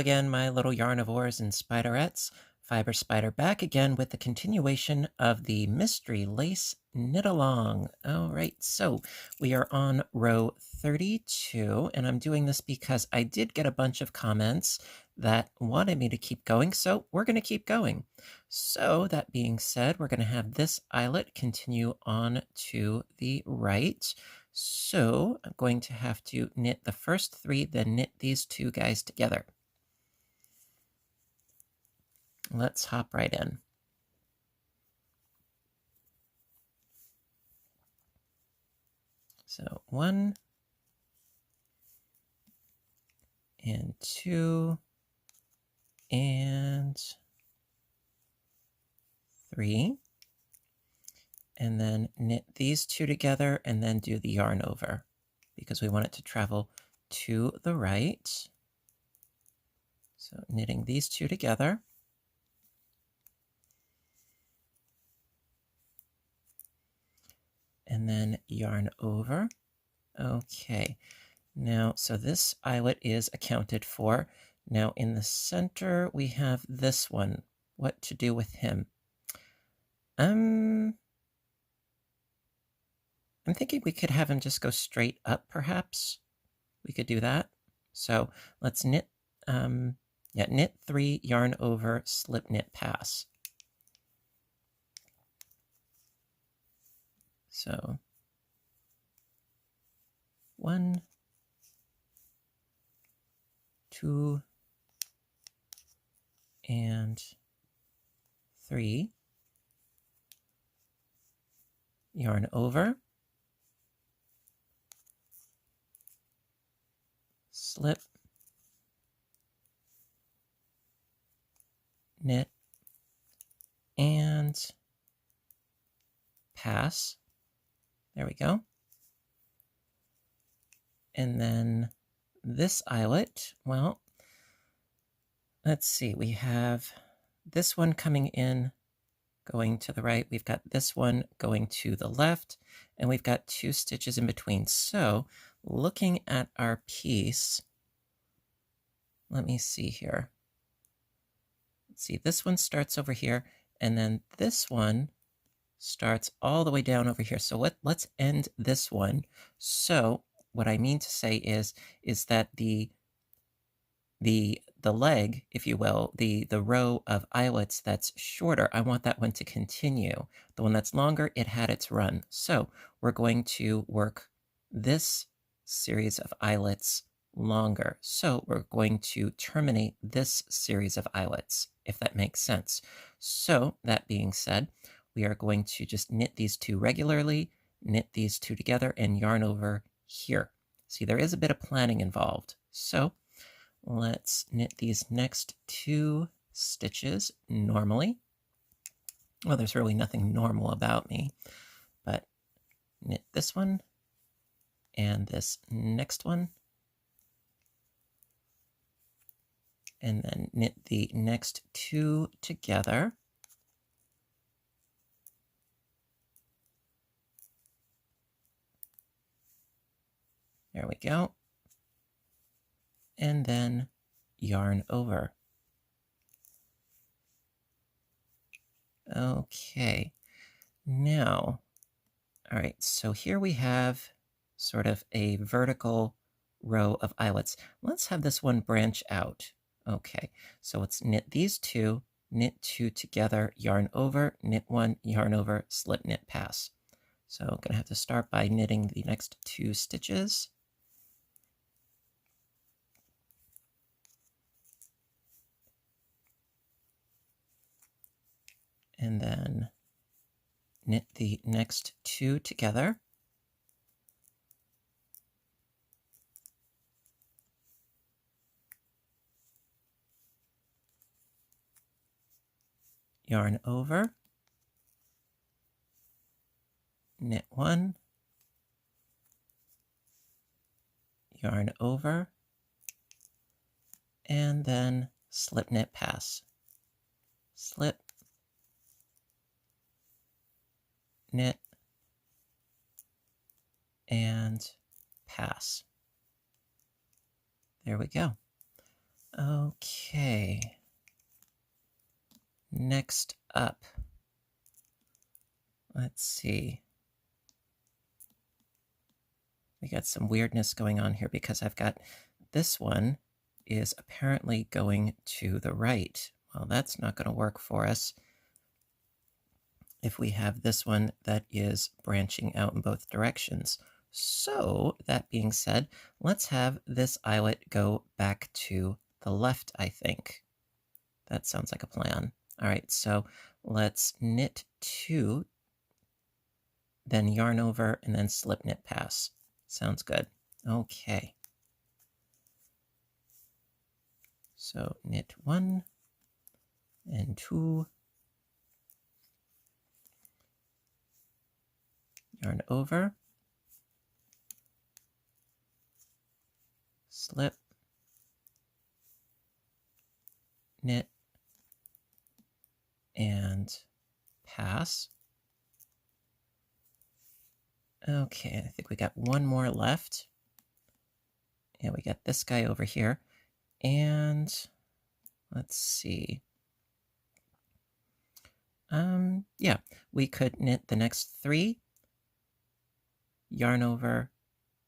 again, my little yarnivores and spiderettes. Fiber Spider back again with the continuation of the mystery lace knit along. All right, so we are on row 32, and I'm doing this because I did get a bunch of comments that wanted me to keep going, so we're going to keep going. So that being said, we're going to have this eyelet continue on to the right. So I'm going to have to knit the first three, then knit these two guys together. Let's hop right in. So 1 and 2 and 3. And then knit these two together and then do the yarn over because we want it to travel to the right. So knitting these two together. And then yarn over. Okay, now, so this eyelet is accounted for. Now in the center, we have this one. What to do with him? I'm thinking we could have him just go straight up, perhaps. We could do that. So let's knit, knit 3, yarn over, slip knit pass. So 1, 2, and 3. Yarn over, slip, knit, and pass. There we go. And then this eyelet, well, let's see, we have this one coming in, going to the right. We've got this one going to the left, and we've got 2 stitches in between. So looking at our piece, let me see here. Let's see, this one starts over here, and then this one starts all the way down over here. So let's end this one. So what I mean to say is that the leg, if you will, the row of eyelets that's shorter, I want that one to continue. The one that's longer, it had its run. So we're going to work this series of eyelets longer. So we're going to terminate this series of eyelets, if that makes sense. So that being said, we are going to just knit these two regularly, knit these two together, and yarn over here. See, there is a bit of planning involved. So let's knit these next 2 stitches normally. Well, there's really nothing normal about me, but knit this one and this next one, and then knit the next 2 together. There we go. And then yarn over. Okay, now, all right, so here we have sort of a vertical row of eyelets. Let's have this one branch out. Okay, so let's knit these 2, knit 2 together, yarn over, knit 1, yarn over, slip knit pass. So I'm gonna have to start by knitting the next 2 stitches. And then knit the next 2 together. Yarn over, knit 1, yarn over, and then slip knit pass. Slip, knit, and pass. There we go. Okay. Next up, let's see. We got some weirdness going on here because I've got this one is apparently going to the right. Well, that's not going to work for us if we have this one that is branching out in both directions. So, that being said, let's have this eyelet go back to the left, I think. That sounds like a plan. All right, so let's knit 2, then yarn over, and then slip knit pass. Sounds good. Okay. So knit 1 and 2, yarn over, slip, knit, and pass. Okay, I think we got one more left. And we got this guy over here. And let's see. Yeah, we could knit the next 3, yarn over,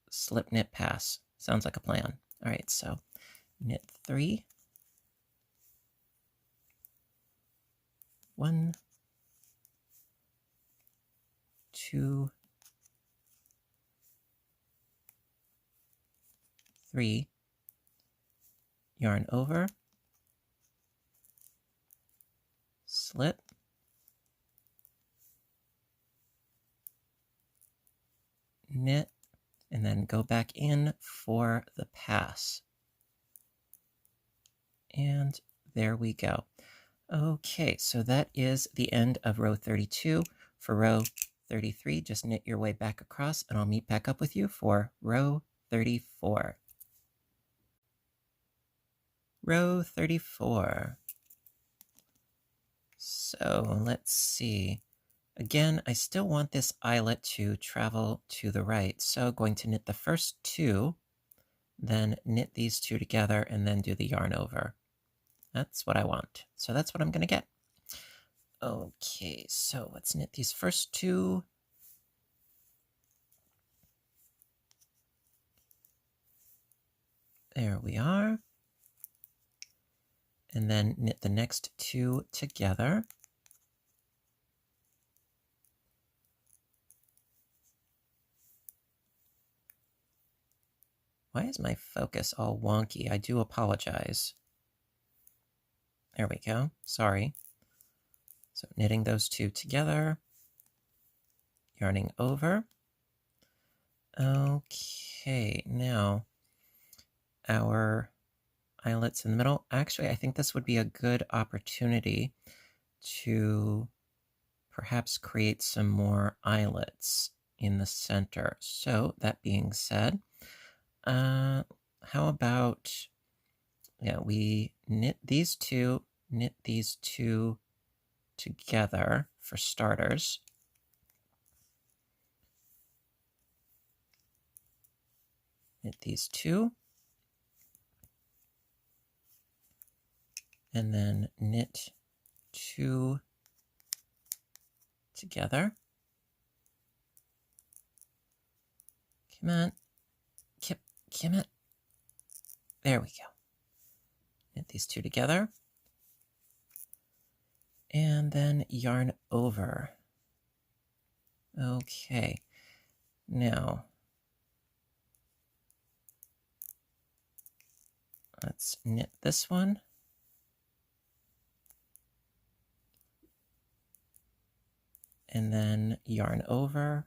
slip, knit, pass. Sounds like a plan. All right, so knit 3, 1, 2, 3, yarn over, slip, knit, and then go back in for the pass. And there we go. Okay, so that is the end of row 32. For row 33, just knit your way back across, and I'll meet back up with you for row 34. Row 34. So let's see. Again, I still want this eyelet to travel to the right, so going to knit the first 2, then knit these 2 together, and then do the yarn over. That's what I want. So that's what I'm going to get. Okay, so let's knit these first 2. There we are. And then knit the next 2 together. Why is my focus all wonky? I do apologize. There we go. Sorry. So knitting those 2 together, yarning over. Okay, now our eyelets in the middle. Actually, I think this would be a good opportunity to perhaps create some more eyelets in the center. So that being said, how about, yeah, we knit these 2 together for starters. Knit these 2. And then knit 2 together. Come on. Come on. There we go. Knit these 2 together. And then yarn over. Okay. Now, let's knit this one. And then yarn over.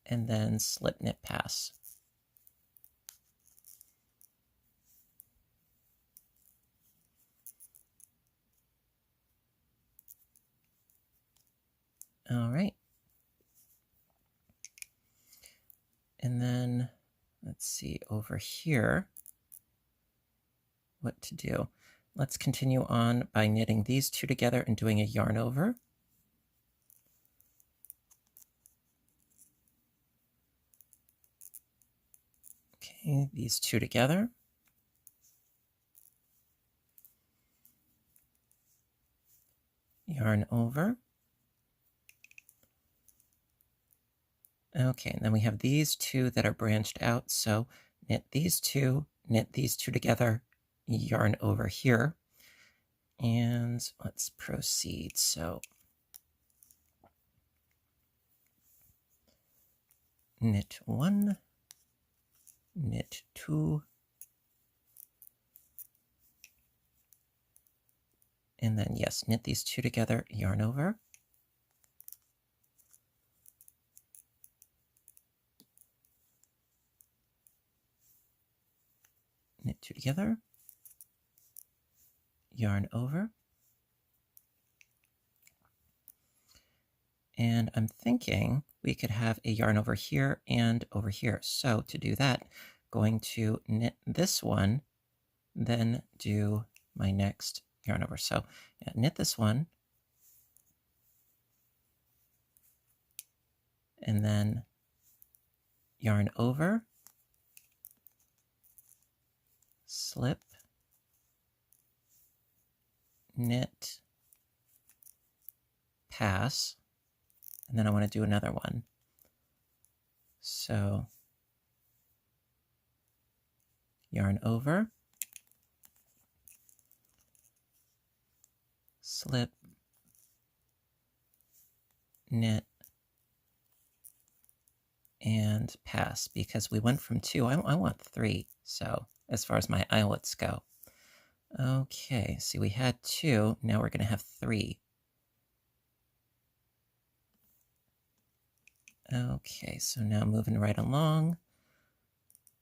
And then slip knit pass. All right. And then let's see over here what to do. Let's continue on by knitting these 2 together and doing a yarn over. Okay, these 2 together. yarn over. Okay, and then we have these two that are branched out, so knit these two together, yarn over here, and let's proceed. So knit one, knit two, and then yes, knit these two together, yarn over. Knit two together, yarn over. And I'm thinking we could have a yarn over here and over here. So to do that, going to knit this one, then do my next yarn over. So yeah, knit this one, and then yarn over, slip, knit, pass, and then I want to do another one. So yarn over, slip, knit, and pass, because we went from 2. I want 3, so as far as my eyelets go. Okay, see, we had 2, now we're going to have 3. Okay, so now moving right along.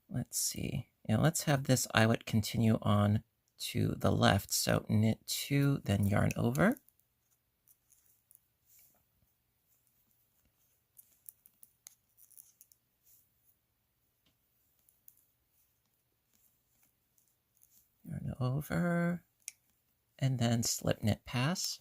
Let's see. Yeah, let's have this eyelet continue on to the left. So knit 2, then yarn over. Yarn over, and then slip knit pass.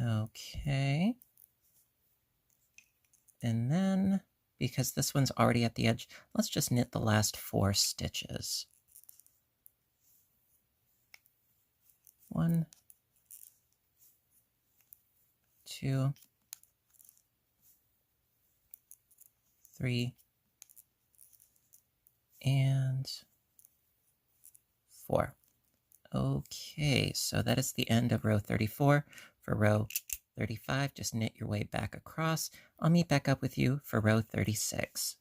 Okay. And then, because this one's already at the edge, let's just knit the last 4 stitches. 1, 2, 3, and 4. Okay, so that is the end of row 34. For row 35, just knit your way back across. I'll meet back up with you for row 36.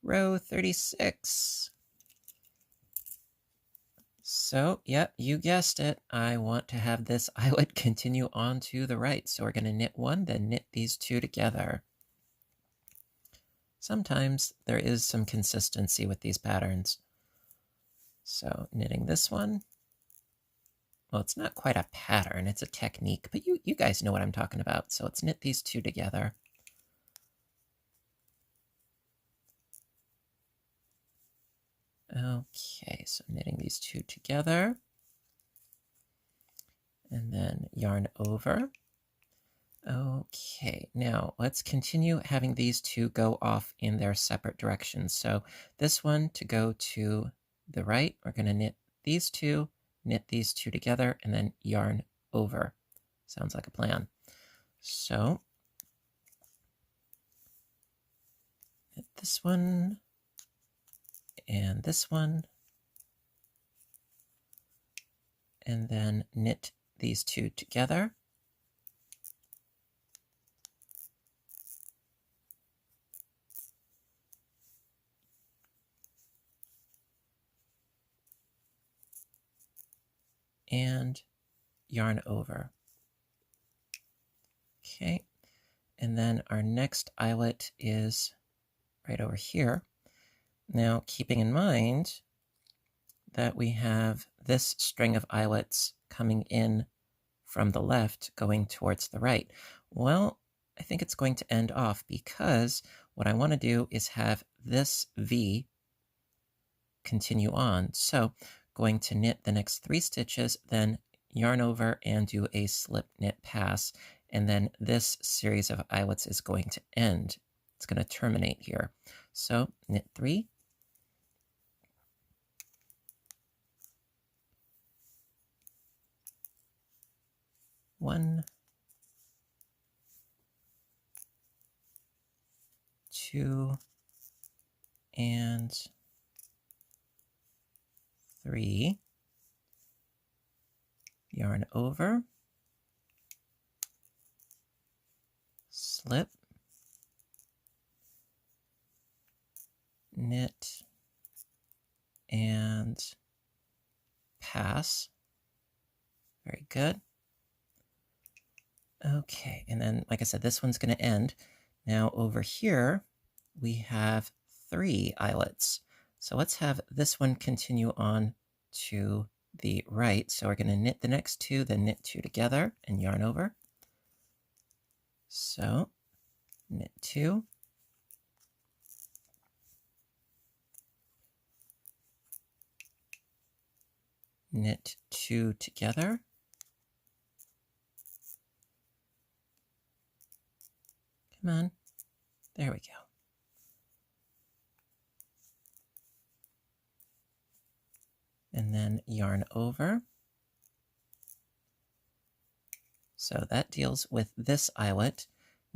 Row 36. So, yep, you guessed it. I want to have this eyelet continue on to the right. So we're going to knit 1, then knit these 2 together. Sometimes there is some consistency with these patterns. So knitting this one. Well, it's not quite a pattern, it's a technique, but you guys know what I'm talking about. So let's knit these 2 together. Okay, so knitting these 2 together. And then yarn over. Okay, now let's continue having these 2 go off in their separate directions. So this one to go to the right, we're going to knit these 2, knit these 2 together, and then yarn over. Sounds like a plan. So knit this one, and this one, and then knit these 2 together. And yarn over. Okay, and then our next eyelet is right over here. Now, keeping in mind that we have this string of eyelets coming in from the left going towards the right. Well, I think it's going to end off, because what I want to do is have this V continue on. So going to knit the next 3 stitches, then yarn over and do a slip knit pass, and then this series of eyelets is going to end. It's going to terminate here. So knit 3, one, 2, and 3, yarn over, slip, knit, and pass. Very good. Okay, and then, like I said, this one's going to end. Now over here, we have 3 eyelets. So let's have this one continue on to the right. So we're going to knit the next 2, then knit 2 together and yarn over. So knit 2, knit 2 together, come on, there we go. And then yarn over. So that deals with this eyelet.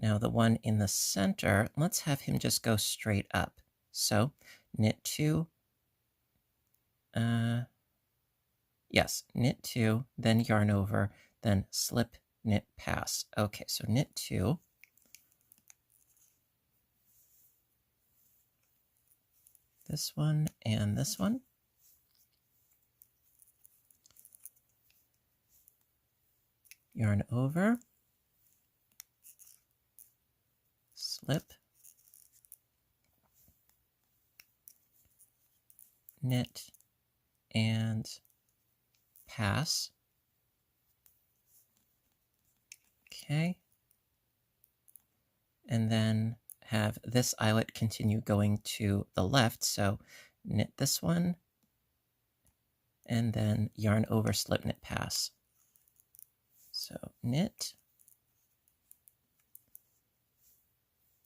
Now the one in the center, let's have him just go straight up. So knit 2, yes, knit 2, then yarn over, then slip, knit, pass. Okay, so knit 2. This one and this one. Yarn over, slip, knit, and pass. Okay. And then have this eyelet continue going to the left. So knit this one, and then yarn over, slip, knit, pass. So knit,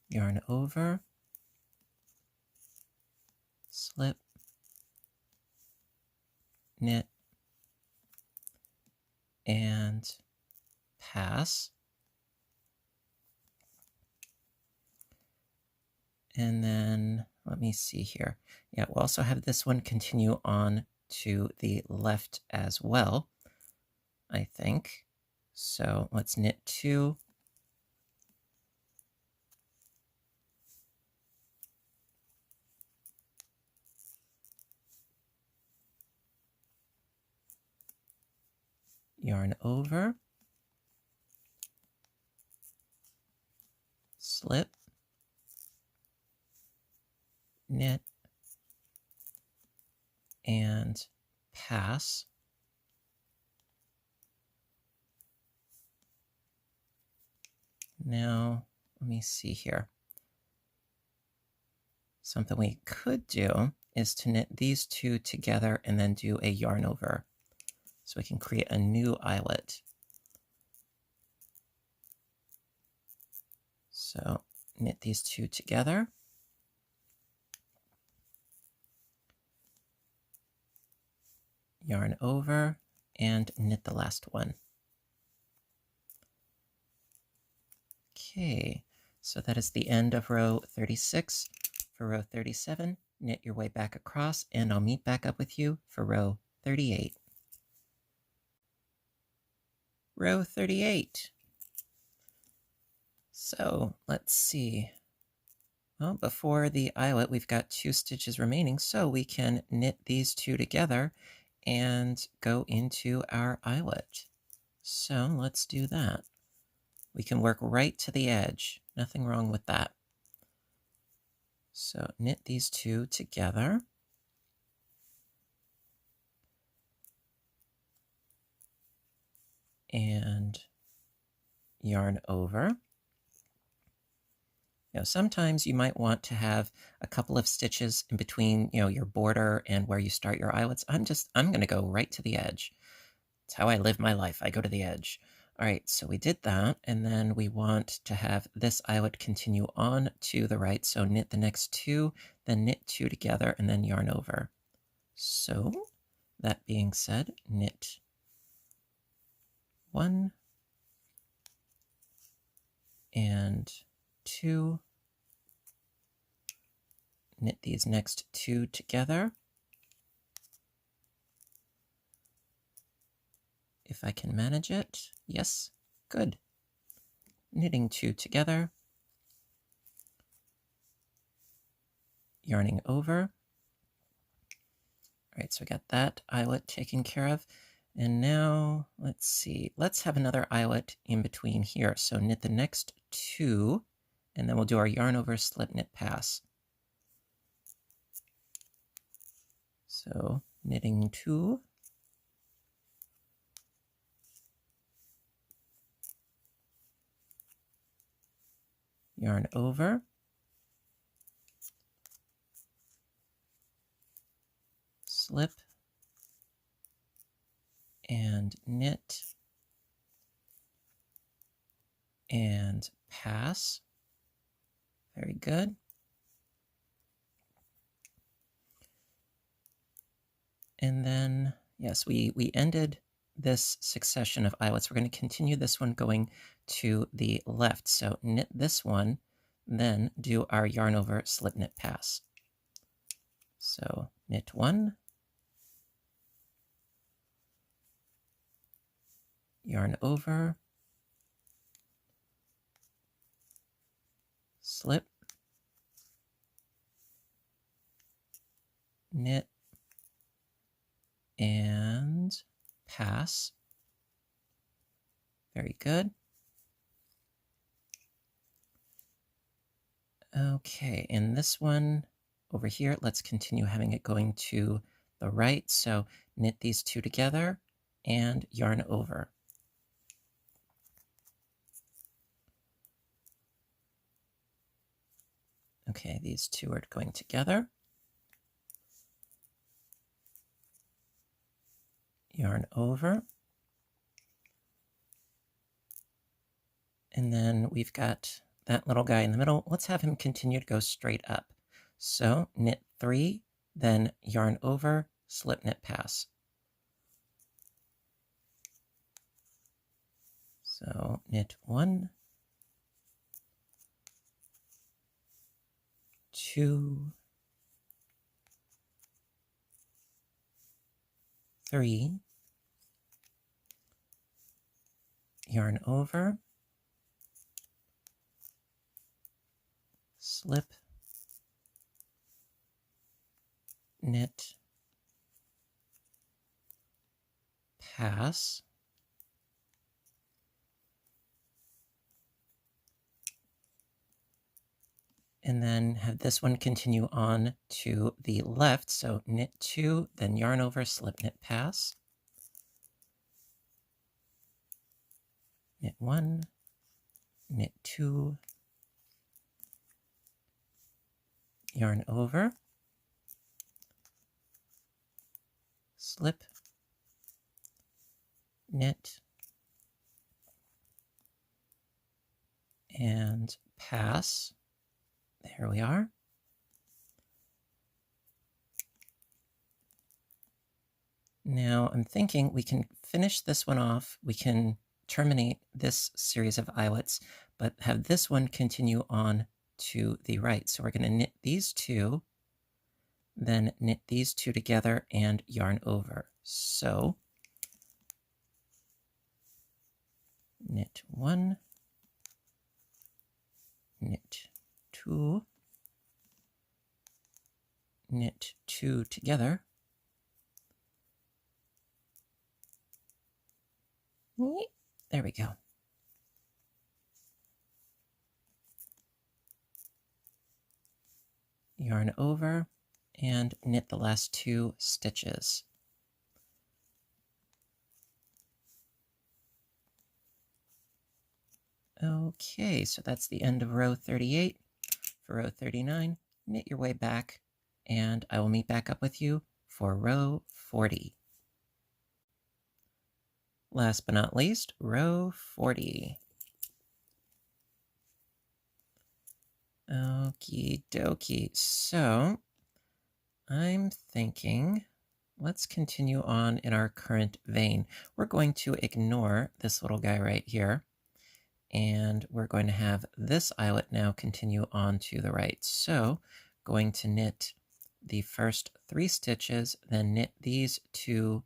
yarn over, slip, knit, and pass. And then let me see here. Yeah, we'll also have this one continue on to the left as well, I think. So let's knit 2. Yarn over, slip, knit, and pass. Now, let me see here. Something we could do is to knit these 2 together and then do a yarn over. So we can create a new eyelet. So knit these 2 together. Yarn over and knit the last one. Okay, so that is the end of row 36. For row 37, knit your way back across, and I'll meet back up with you for row 38. Row 38. So let's see. Well, before the eyelet, we've got 2 stitches remaining, so we can knit these 2 together and go into our eyelet. So let's do that. We can work right to the edge. Nothing wrong with that. So knit these 2 together. And yarn over. Now, sometimes you might want to have a couple of stitches in between, your border and where you start your eyelets. I'm going to go right to the edge. It's how I live my life. I go to the edge. All right, so we did that, and then we want to have this eyelet continue on to the right. So knit the next two, then knit two together, and then yarn over. So that being said, knit one and two, knit these next two together. If I can manage it, yes, good. Knitting two together, yarning over. All right, so we got that eyelet taken care of. And now, let's see, let's have another eyelet in between here. So knit the next two, and then we'll do our yarn over, slip, knit, pass. So knitting two, yarn over, slip, and knit, and pass. Very good. And then, yes, we ended this succession of eyelets. We're going to continue this one going to the left. So knit this one, then do our yarn over, slip, knit, pass. So knit one, yarn over, slip, knit, and pass. Very good. Okay, and this one over here, let's continue having it going to the right. So knit these two together and yarn over. Okay, these two are going together. Yarn over. And then we've got that little guy in the middle. Let's have him continue to go straight up. So knit three, then yarn over, slip, knit, pass. So knit one, two, three, yarn over, slip, knit, pass. And then have this one continue on to the left. So knit two, then yarn over, slip, knit, pass. Knit one, knit two, yarn over, slip, knit, and pass. There we are. Now I'm thinking we can finish this one off. We can terminate this series of eyelets, but have this one continue on to the right. So we're going to knit these two, then knit these two together and yarn over. So knit one, knit two, knit two together, there we go. Yarn over and knit the last two stitches. Okay, so that's the end of row 38. For row 39, knit your way back, and I will meet back up with you for row 40. Last but not least, row 40. Okie dokie. So I'm thinking, let's continue on in our current vein. We're going to ignore this little guy right here, and we're going to have this eyelet now continue on to the right. So going to knit the first 3 stitches, then knit these 2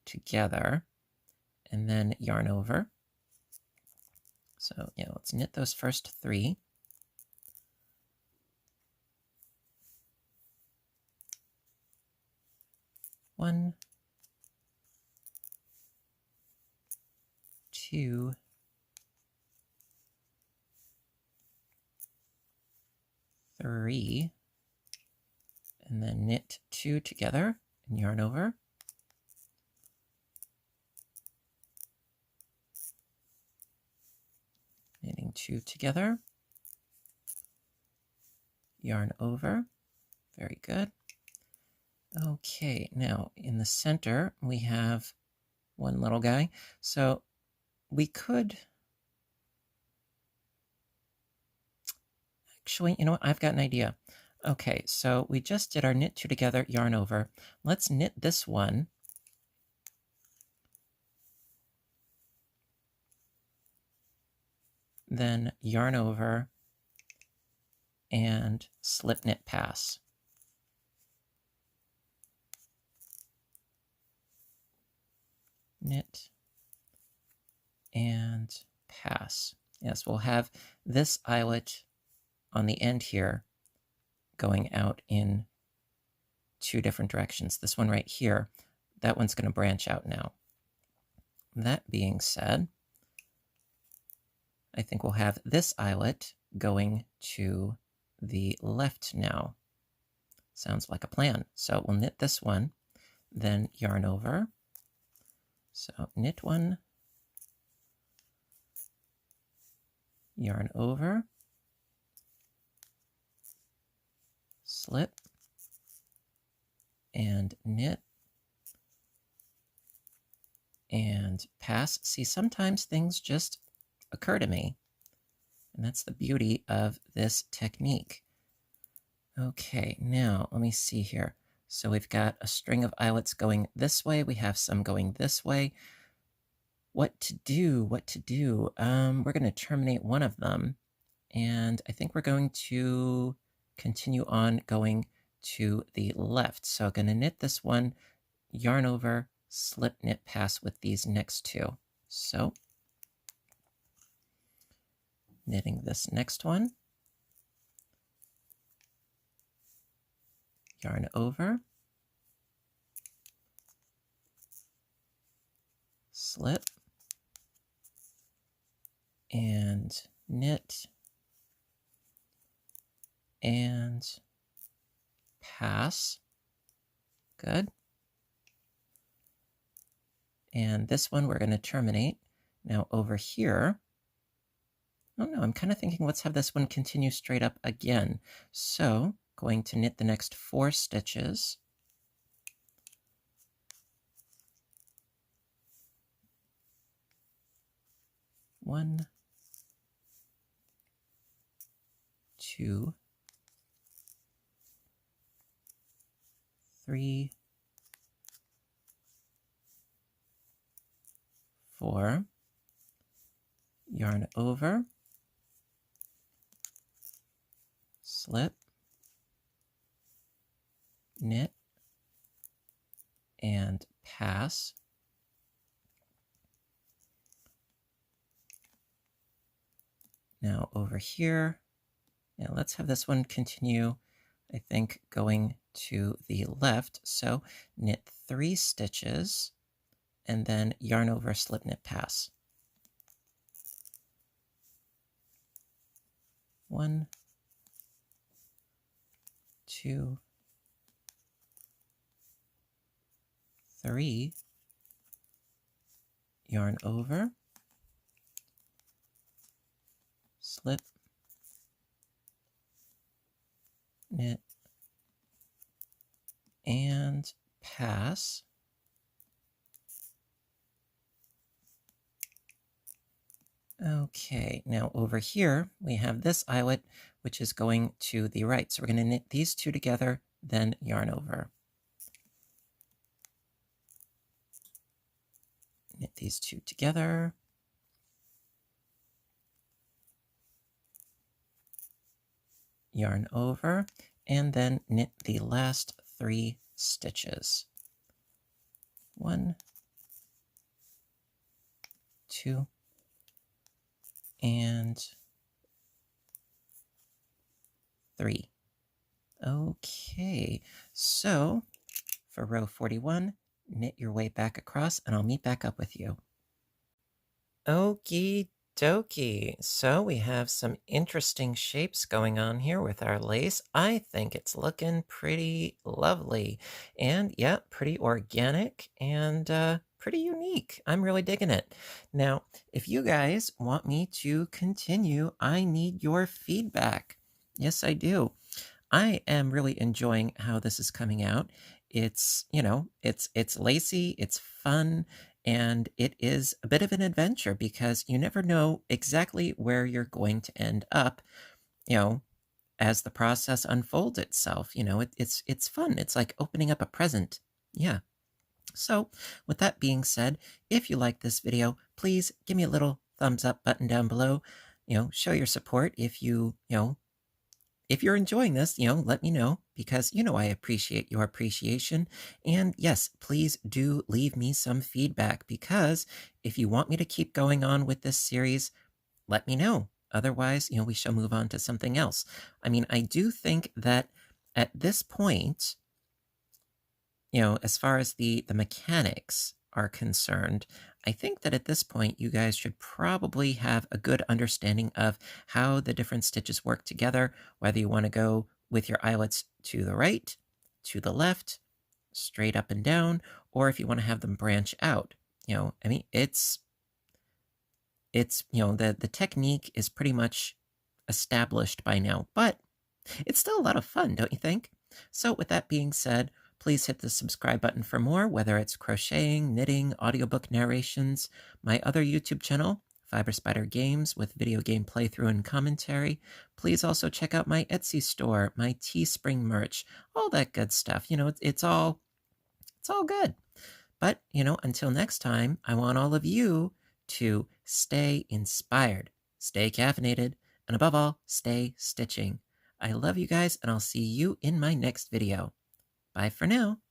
together, and then yarn over. So yeah, let's knit those first 3. 1, 2, 3, and then knit 2 together and yarn over. Knitting 2 together, yarn over. Very good. Okay, now in the center we have one little guy. So we could actually, you know what? I've got an idea. Okay, so we just did our knit 2 together, yarn over. Let's knit this one. Then yarn over and slip knit pass. Knit and pass. Yes, we'll have this eyelet on the end here going out in 2 different directions. This one right here, that one's going to branch out now. That being said, I think we'll have this eyelet going to the left now. Sounds like a plan. So we'll knit this one, then yarn over. So knit 1, yarn over, slip, and knit, and pass. See, sometimes things just occur to me, and that's the beauty of this technique. Okay, now let me see here. So we've got a string of eyelets going this way. We have some going this way. What to do? What to do? We're going to terminate one of them, and I think we're going to continue on going to the left. So I'm going to knit this one, yarn over, slip knit pass with these next 2. So knitting this next one, yarn over, slip, and knit, and pass. Good. And this one we're going to terminate. Now over here, oh no, I'm kind of thinking let's have this one continue straight up again. So going to knit the next 4 stitches. 1, 2, 3, 4, yarn over, slip, knit, and pass. Now over here, now let's have this one continue, I think, going to the left. So knit 3 stitches and then yarn over, slip knit pass. 1, 2, 3, yarn over, slip, knit, and pass. Okay, now over here we have this eyelet, which is going to the right. So we're going to knit these two together, then yarn over. Knit these two together. Yarn over, and then knit the last 3 stitches. 1, 2, and 3. Okay, so for row 41, knit your way back across, and I'll meet back up with you. Okie dokie. So we have some interesting shapes going on here with our lace. I think it's looking pretty lovely. And yeah, pretty organic and pretty unique. I'm really digging it. Now, if you guys want me to continue, I need your feedback. Yes, I do. I am really enjoying how this is coming out. It's, it's lacy, it's fun, and it is a bit of an adventure because you never know exactly where you're going to end up, you know, as the process unfolds itself. It's fun. It's like opening up a present. Yeah. So, with that being said, if you like this video, please give me a little thumbs up button down below. Show your support if you're enjoying this, let me know because I appreciate your appreciation. And yes, please do leave me some feedback because if you want me to keep going on with this series, let me know. Otherwise, we shall move on to something else. I mean, I do think that at this point, as far as the mechanics are concerned, I think that at this point, you guys should probably have a good understanding of how the different stitches work together, whether you want to go with your eyelets to the right, to the left, straight up and down, or if you want to have them branch out. I mean, it's the technique is pretty much established by now, but it's still a lot of fun, don't you think? So with that being said, please hit the subscribe button for more, whether it's crocheting, knitting, audiobook narrations, my other YouTube channel, Fiber Spider Games with video game playthrough and commentary. Please also check out my Etsy store, my Teespring merch, all that good stuff. It's all good. But, until next time, I want all of you to stay inspired, stay caffeinated, and above all, stay stitching. I love you guys, and I'll see you in my next video. Bye for now.